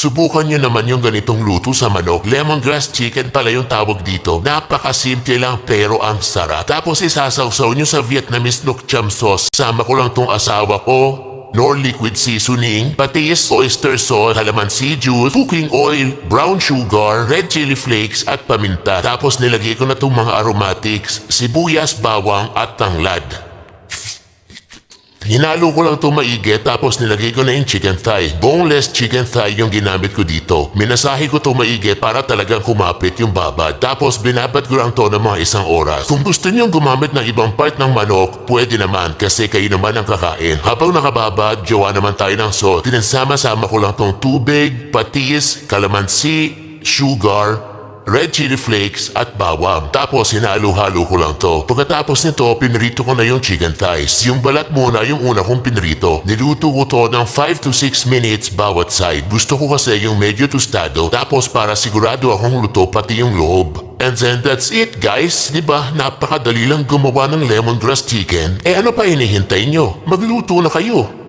Subukan nyo naman yung ganitong luto sa manok. Lemongrass chicken pala yung tawag dito. Napakasimple lang pero ang sarap. Tapos isasawsaw nyo sa Vietnamese nuoc cham sauce. Sama ko lang tong asawa ko. Nor liquid seasoning, patis, oyster sauce, calamansi juice, cooking oil, brown sugar, red chili flakes at paminta. Tapos nilagay ko na itong mga aromatics, sibuyas, bawang at tanglad. Hinalo ko lang itong maigi tapos nilagay ko na yung chicken thigh. Boneless chicken thigh yung ginamit ko dito. Minasahe ko itong maigi para talagang kumapit yung babad. Tapos binabat ko lang to ng mga 1 oras. Kung gusto niyong gumamit ng ibang part ng manok, pwede naman kasi kayo naman ang kakain. Habang nakababad, jowa naman tayo ng sauce. Pinagsama-sama ko lang tong tubig, patis, calamansi, sugar, red chili flakes at bawang. Tapos hinalo-halo ko lang to. Pagkatapos nito, pinrito ko na yung chicken thighs. Yung balat muna yung una kong pinrito. Niluto ko to ng 5 to 6 minutes bawat side. Gusto ko kasi yung medyo tostado. Tapos para sigurado akong luto pati yung loob. And then that's it guys. Diba napakadali lang gumawa ng lemongrass chicken? Eh ano pa hinihintay nyo? Magluto na kayo.